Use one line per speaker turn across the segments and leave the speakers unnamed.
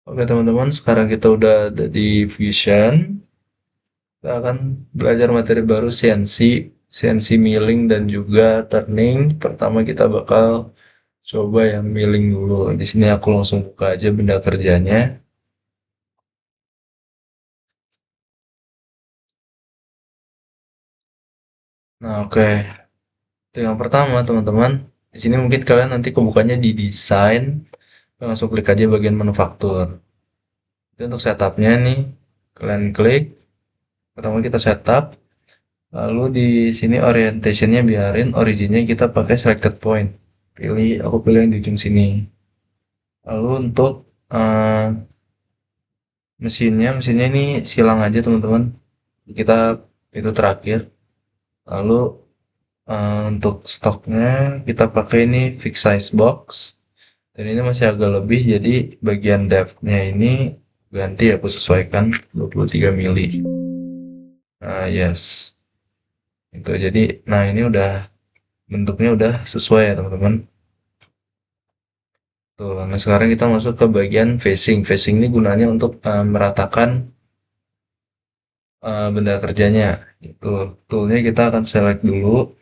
Oke teman-teman, sekarang kita udah ada di Fusion. Kita akan belajar materi baru CNC milling dan juga turning. Pertama kita bakal coba yang milling dulu. Di sini aku langsung buka aja benda kerjanya. Nah, oke. Itu yang pertama teman-teman. Di sini mungkin kalian nanti kebukanya di desain. Langsung klik aja bagian manufaktur. Itu untuk setupnya nih. Kalian klik. Pertama kita setup. Lalu di sini orientationnya biarin originnya kita pakai selected point. Aku pilih yang di ujung sini. Lalu untuk eh, mesinnya ini silang aja teman-teman. Kita itu terakhir. Lalu untuk stoknya kita pakai ini fixed size box. Dan ini masih agak lebih, jadi bagian depth-nya ini ganti aku sesuaikan 23 mili. Nah, yes. Itu jadi, nah ini udah bentuknya udah sesuai ya teman-teman. Tuh, nah sekarang kita masuk ke bagian facing. Facing ini gunanya untuk meratakan benda kerjanya. Itu toolnya kita akan select dulu.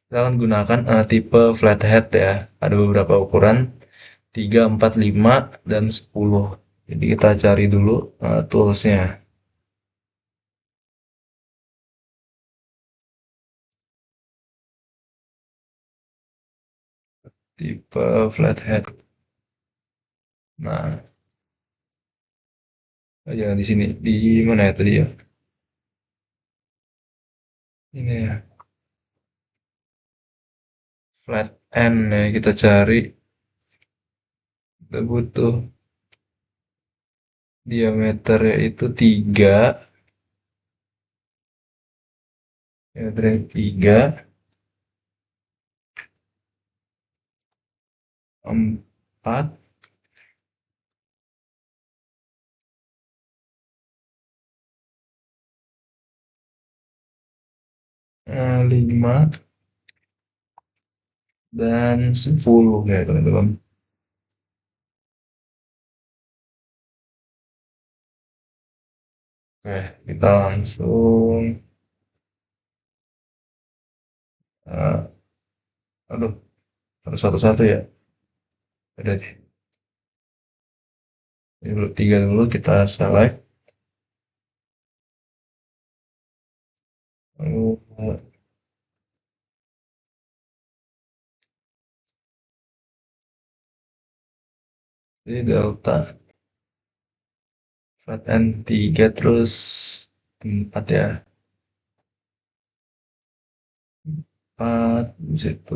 Kita akan gunakan tipe flathead ya. Ada beberapa ukuran 3, 4, 5, dan 10. Jadi kita cari dulu toolsnya. Tipe flathead. Nah, jangan di sini. Di mana ya tadi ya? Ini ya. Flat end ya kita cari. Kita butuh diameternya itu 3. Diameternya 3, 4, 5, dan 10 ya teman-teman. Oke, kita langsung eh, aduh, harus satu-satu ya. Berarti ini dulu 3 dulu kita select. Lalu ini delta flat end 3 terus 4 ya. 4 bisa itu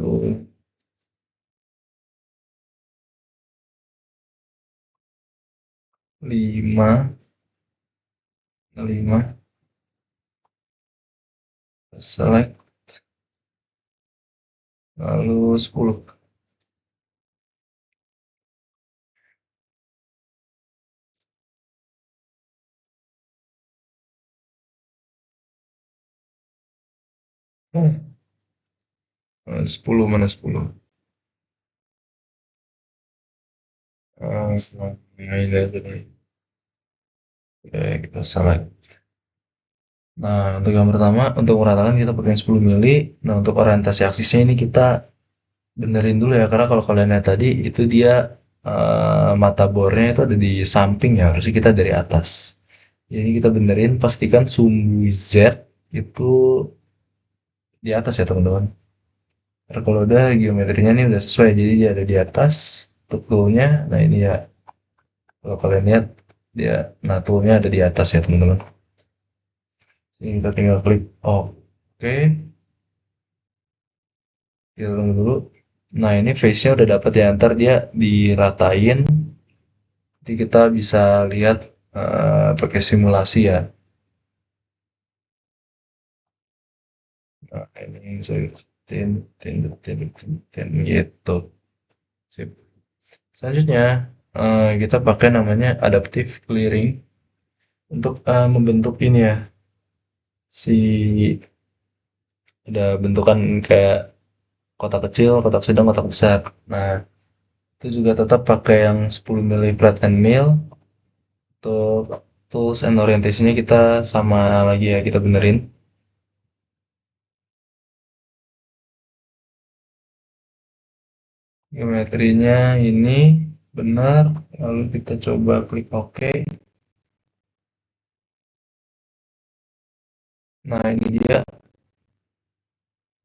5, 5 select, lalu 10. Oh, 10 mana 10? Ini aja nih. Oke, kita select. Nah, untuk yang pertama, untuk meratakan kita pakai 10 mili. Nah, untuk orientasi aksisnya ini kita benerin dulu ya, karena kalau kalian lihat tadi, itu dia mata bornya itu ada di samping ya, harusnya kita dari atas. Jadi kita benerin, pastikan sumbu Z itu di atas ya teman-teman. Karena kalau udah geometrinya nih udah sesuai, jadi dia ada di atas. Untuk toolnya, nah ini ya, kalau kalian lihat, dia, nah toolnya ada di atas ya teman-teman. Ini kita tinggal klik oke. Kita tunggu dulu. Nah, ini face-nya udah dapat ya. Ntar dia diratain. Nanti kita bisa lihat pakai simulasi ya. Nah, ini saya tin, tin, tin, tin, tin, gitu. Sip. Selanjutnya, kita pakai namanya adaptive clearing untuk membentuk ini ya. Si ada bentukan kayak kotak kecil, kotak sedang, kotak besar. Nah, Itu juga tetap pakai yang 10 mili flat and mill. Untuk tools and orientation-nya kita sama lagi ya, kita benerin. Geometrinya ini benar, lalu kita coba klik OK. Nah, ini dia.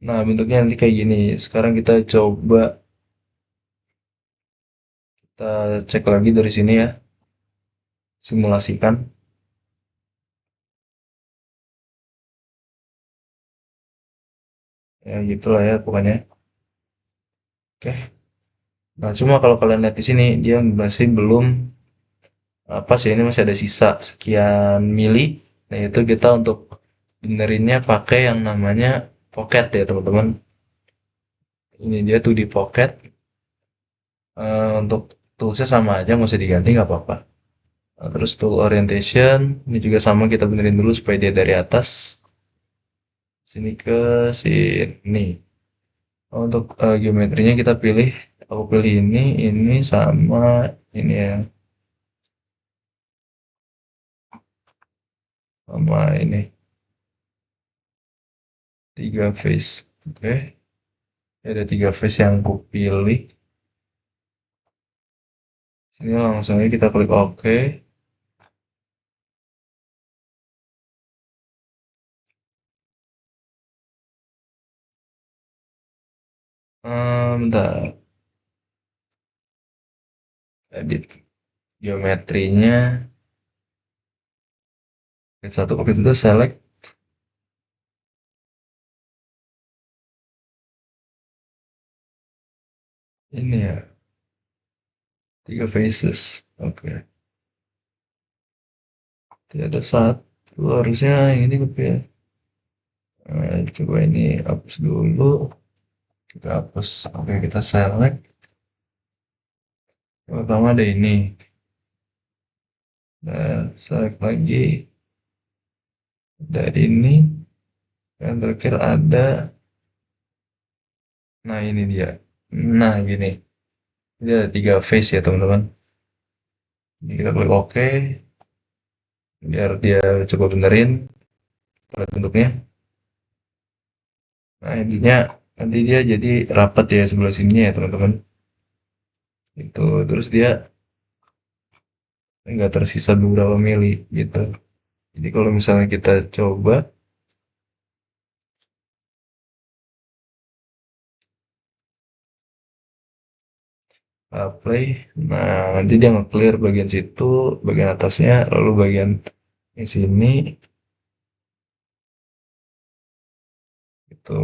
Nah, bentuknya nanti kayak gini. Sekarang kita coba kita cek lagi dari sini ya, simulasikan. Ya gitulah ya pokoknya. Oke. Nah, cuma kalau kalian lihat di sini dia masih belum apa sih, ini masih ada sisa sekian mili. Nah, itu kita untuk benerinnya pakai yang namanya pocket ya, teman-teman. Ini dia tuh di pocket. Untuk toolsnya sama aja, nggak usah diganti nggak apa-apa. Nah, terus tool orientation ini juga sama, kita benerin dulu supaya dia dari atas sini ke sini. Untuk geometrinya kita pilih, aku pilih ini sama ini ya, sama ini tiga face. Oke, ada tiga face yang aku pilih. Sini langsung aja kita klik OK. Bentar, edit geometrinya. Satu paket itu select ini ya, tiga faces. Oke. Tidak ada satu, harusnya ini ya. Coba ini hapus dulu. Kita hapus. Oke, kita select. Yang pertama ada ini. Dan select lagi. Ada ini. Yang terakhir ada. Nah, ini dia. Nah, gini. Ini ada tiga face ya, teman-teman. Ini kita klik OK. Biar dia coba benerin. Lihat bentuknya. Nah, intinya nanti dia jadi rapat ya sebelah sininya ya, teman-teman. Itu terus dia nggak tersisa beberapa mili gitu. Jadi kalau misalnya kita coba play, nah nanti dia nge-clear bagian situ, bagian atasnya, lalu bagian di sini itu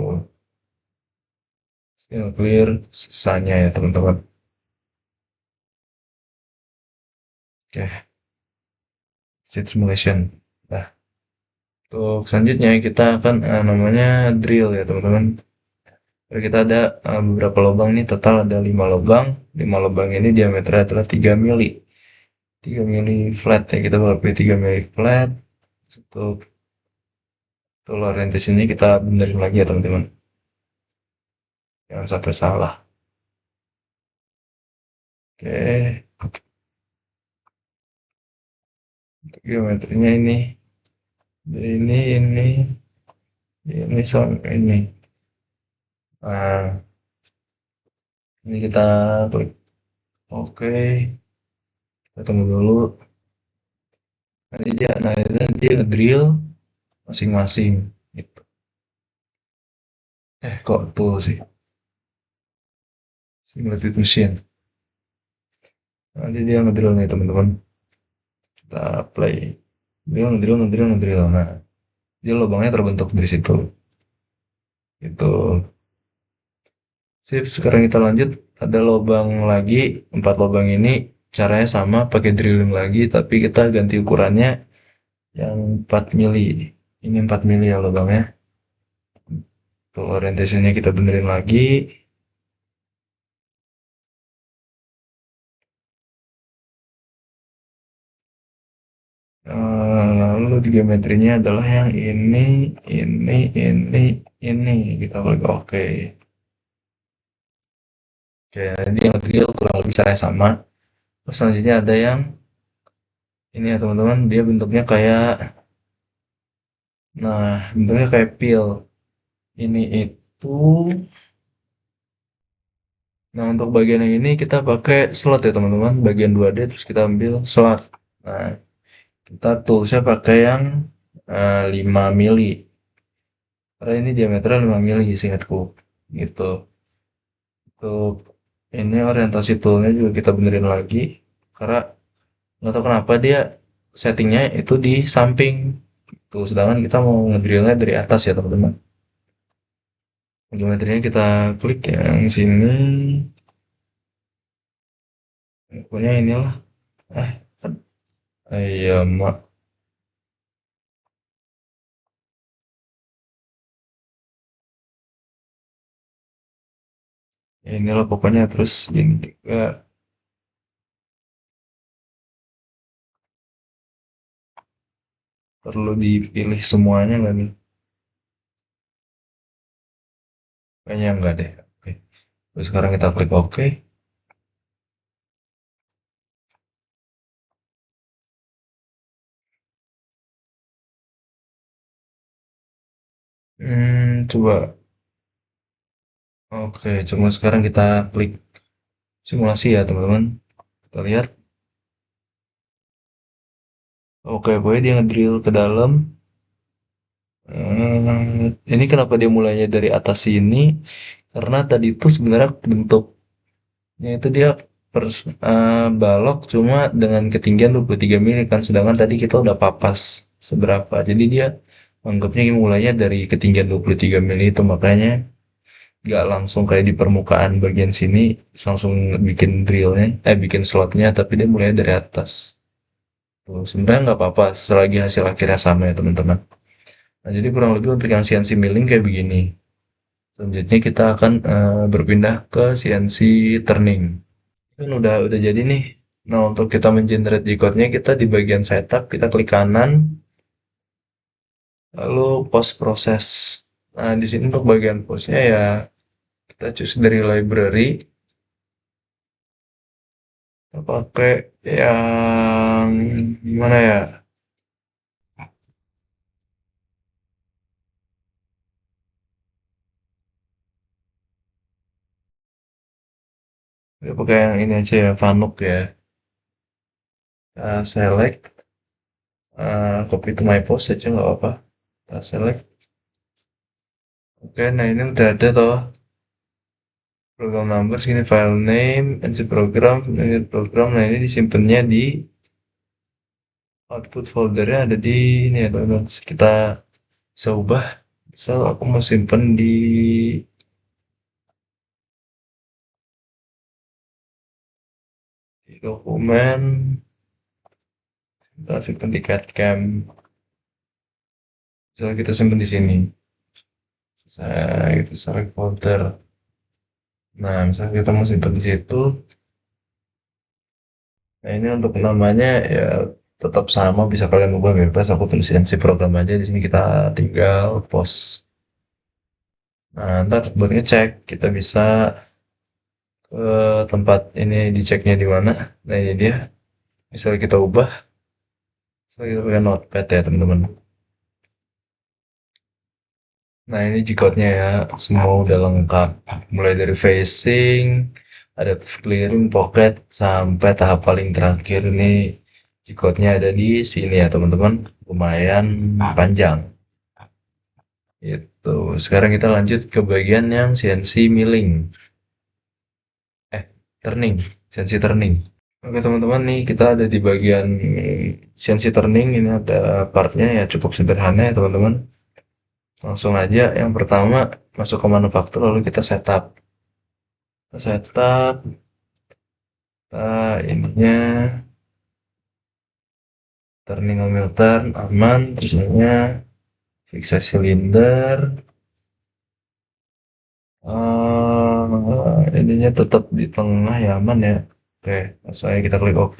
dia nge-clear sisanya ya, teman-teman. Oke, sheet simulation. Nah, untuk selanjutnya kita akan namanya drill ya, teman-teman. Jadi kita ada beberapa lubang nih, total ada 5 lubang. 5 lubang ini diameternya adalah 3 mili. 3 mili flat ya, kita pakai 3 mili flat. Untuk tool orientation-nya kita benerin lagi ya, teman-teman. Jangan sampai salah. Oke, untuk geometrinya ini sama ini. Nah, ini kita klik OK, kita tunggu dulu. Nanti dia ngedrill masing-masing. Gitu. Kok tuh sih? Simulated machine. Nanti dia ngedrill nih, teman-teman. Kita play. Drill, ngedrill, ngedrill, ngedrill. Nah, dia lubangnya terbentuk dari situ. Itu. Sip, sekarang kita lanjut. Ada lubang lagi, 4 lubang ini caranya sama, pakai drilling lagi, tapi kita ganti ukurannya yang 4 mili. Ini 4 mili ya lubangnya. Tuh orientasinya kita benerin lagi. Lalu di geometrinya adalah yang ini. Kita klik OK. Kayak ini yang drill kurang lebih caranya sama. Terus selanjutnya ada yang ini ya teman-teman, dia bentuknya kayak, nah bentuknya kayak pil. Ini itu, nah untuk bagian yang ini kita pakai slot ya teman-teman, bagian 2D terus kita ambil slot. Nah, kita toolsnya pakai yang 5 mili. Karena ini diameternya 5 mili seingatku. Gitu. Untuk ini orientasi toolnya juga kita benerin lagi. Karena nggak tahu kenapa dia settingnya itu di samping. Tuh, sedangkan kita mau ngedrillnya dari atas ya teman-teman. Geometrinya kita klik yang sini. Pokoknya inilah. Eh, iya, mak. Inilah pokoknya terus ini juga perlu dipilih semuanya nggak nih? Kayaknya enggak deh. Oke. Terus sekarang kita klik OK. Coba. Oke, cuma sekarang kita klik simulasi ya teman-teman. Kita lihat. Oke, pokoknya dia ngedrill ke dalam. Ini kenapa dia mulainya dari atas sini? Karena tadi itu sebenarnya bentuknya itu dia balok cuma dengan ketinggian 23 mili kan. Sedangkan tadi kita udah papas seberapa. Jadi dia anggapnya mulainya dari ketinggian 23 mili itu makanya nggak langsung kayak di permukaan bagian sini langsung bikin drillnya, bikin slotnya, tapi dia mulai dari atas. Tuh, sebenarnya nggak apa-apa selagi hasil akhirnya sama ya teman-teman. Nah, jadi kurang lebih untuk yang CNC milling kayak begini. Selanjutnya kita akan berpindah ke CNC turning. Kan udah jadi nih. Nah, untuk kita mengenerate G-code-nya kita di bagian setup kita klik kanan, lalu post proses. Nah, di sini untuk bagian postnya ya kita choose dari library. Kita pakai yang gimana ya? Kita pakai yang ini aja ya, Fanuc ya. Select, copy to my post aja nggak apa-apa. Kita select. Oke, nah ini udah ada toh. Program number, sini file name, NC program, ini program. Nah ini disimpannya di output foldernya ada di ini ya teman-teman. Kita bisa ubah. Misal aku mau simpen di dokumen, kita simpen di CAD-CAM. Misal kita simpen di sini. Saya itu select folder. Nah, misalnya kita mau simpen di situ. Nah, ini untuk namanya ya tetap sama, bisa kalian ubah bebas. Aku tulisin si program aja di sini kita tinggal post. Nah, ntar buat ngecek kita bisa ke tempat ini diceknya di mana. Nah, ini dia. Misalnya kita ubah, misalnya kita pakai notepad ya teman-teman. Nah, ini G-code-nya ya, semua udah lengkap. Mulai dari facing, ada clearing, pocket, sampai tahap paling terakhir ini G-code-nya ada di sini ya teman-teman. Lumayan panjang. Itu. Sekarang kita lanjut ke bagian yang CNC milling. Eh, turning. CNC turning. Oke teman-teman nih kita ada di bagian CNC turning. Ini ada partnya ya cukup sederhana ya teman-teman. Langsung aja yang pertama masuk ke manufaktur lalu kita setup. Kita setup. Ininya turning ambil turn aman. Terus ininya fiksasi silinder. Ininya tetap di tengah ya aman ya. Oke, langsung aja kita klik OK.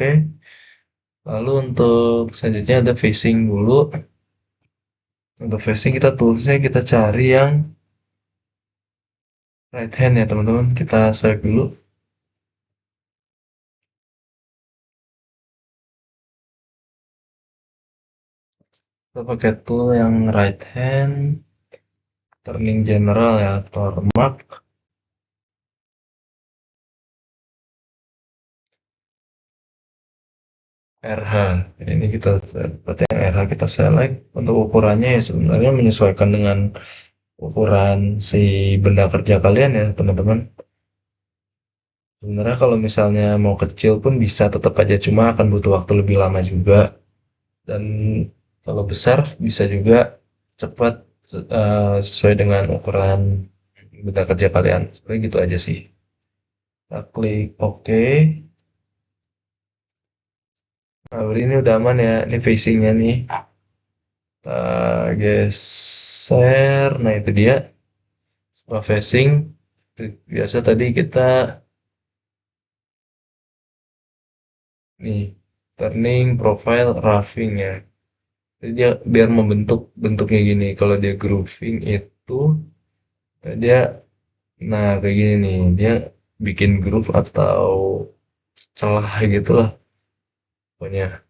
Lalu untuk selanjutnya ada facing dulu. Untuk facing kita toolsnya kita cari yang right hand ya teman-teman. Kita select dulu. Kita pakai tool yang right hand, turning general ya, tormark, RH. Ini kita seperti yang RH kita select. Untuk ukurannya ya sebenarnya menyesuaikan dengan ukuran si benda kerja kalian ya teman-teman. Sebenarnya kalau misalnya mau kecil pun bisa tetap aja, cuma akan butuh waktu lebih lama juga. Dan kalau besar bisa juga cepat, sesuai dengan ukuran benda kerja kalian. Sebenarnya gitu aja sih. Kita klik OK. Nah, berarti ini udah aman ya. Ini facingnya nih. Kita geser. Nah, itu dia. Setelah facing, biasa tadi kita nih turning, profile, roughing ya. Jadi dia biar membentuk bentuknya gini. Kalau dia grooving itu dia, nah kayak gini nih. Dia bikin groove atau celah gitu lah. Pokoknya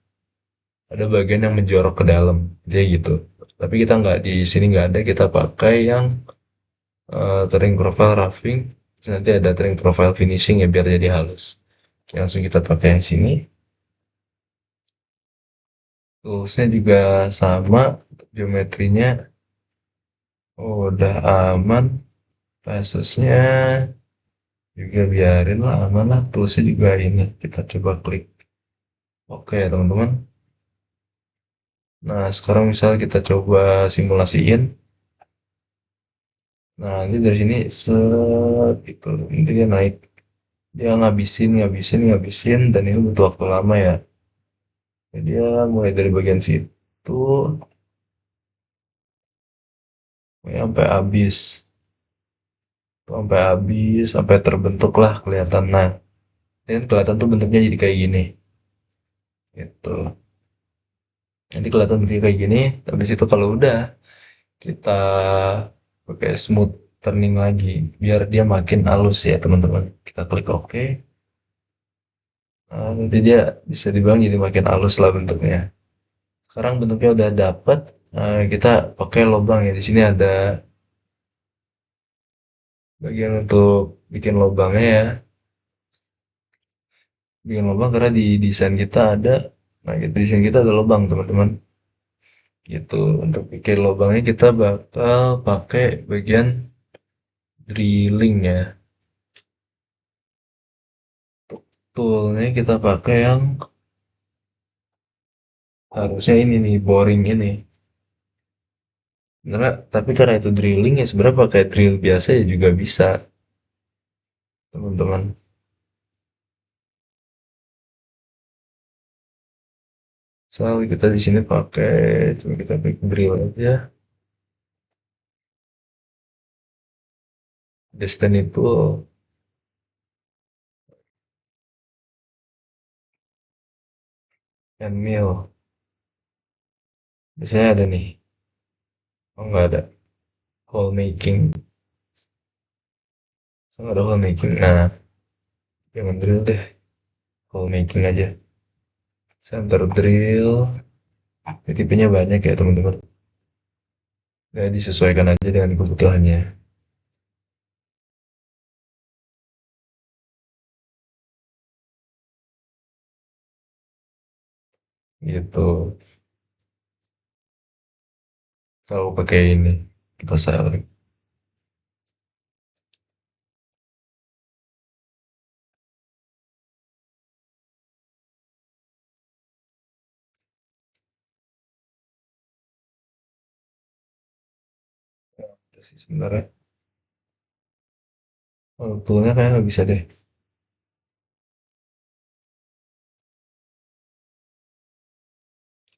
ada bagian yang menjorok ke dalam. Dia gitu. Tapi kita nggak di sini nggak ada. Kita pakai yang turning profile roughing. Terus nanti ada turning profile finishing ya biar jadi halus. Oke, langsung kita pakai yang sini. Toolsnya juga sama. Geometrinya udah aman. Pasesnya juga biarin lah aman lah. Toolsnya juga ini. Kita coba klik. Oke teman-teman. Nah sekarang misal kita coba simulasiin. Nah ini dari sini set gitu. Nanti dia naik. Dia ngabisin, ngabisin, ngabisin. Dan ini butuh waktu lama ya. Jadi dia mulai dari bagian situ. Sampai habis. Sampai habis. Sampai terbentuk lah kelihatan. Nah. Dan kelihatan tuh bentuknya jadi kayak gini. Gitu. Nanti kelihatan bentuknya kayak gini. Habis itu kalau udah kita pakai smooth turning lagi biar dia makin halus ya teman-teman. Kita klik OK. Nah, nanti dia bisa dibilang jadi makin halus lah bentuknya. Sekarang bentuknya udah dapet. Nah, kita pakai lubang ya. Di sini ada bagian untuk bikin lubangnya ya. Bikin lubang karena di desain kita ada. Nah, di desain kita ada lubang teman-teman. Gitu. Untuk bikin lubangnya kita bakal pakai bagian drilling ya. Toolnya kita pakai yang harusnya ini nih, boring ini. Sebenarnya, tapi karena itu drilling ya sebenarnya pakai drill biasa ya juga bisa, teman-teman. Soal kita di sini pakai, coba kita klik drill aja. Destiny itu and mill. Biasanya ada nih. Oh nggak ada. Hole making. Oh, nggak ada hole making. Nah, jangan drill deh. Hole making aja. Center drill. Ini tipenya banyak ya teman-teman. Ya, disesuaikan aja dengan kebutuhannya. Gitu. Selalu pakai ini. Kita select. Udah sih sebenarnya. Oh, toolnya kayak nggak bisa deh.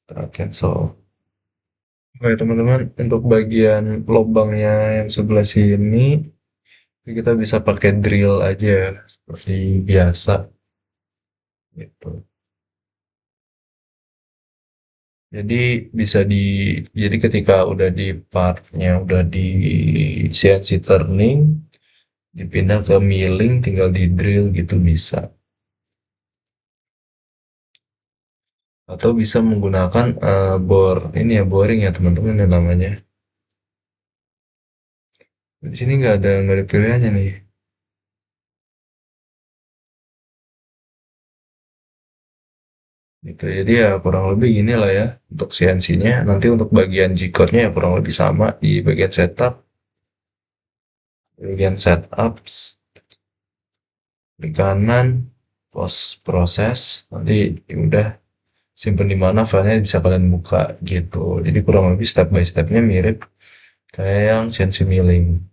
Kita cancel. Oke teman-teman, untuk bagian lubangnya yang sebelah sini, itu kita bisa pakai drill aja seperti biasa gitu. Jadi bisa jadi ketika udah di partnya udah di CNC turning, dipindah ke milling, tinggal di drill gitu bisa. atau bisa menggunakan ini ya, boring ya teman-teman ya namanya. Di sini nggak ada pilihannya nih. Gitu. Jadi ya kurang lebih gini lah ya untuk CNC-nya. Nanti untuk bagian G-code-nya ya kurang lebih sama di bagian setup di kanan, post proses, nanti ya udah simpen di mana filenya bisa kalian buka gitu. Jadi kurang lebih step by stepnya mirip kayak yang CNC milling.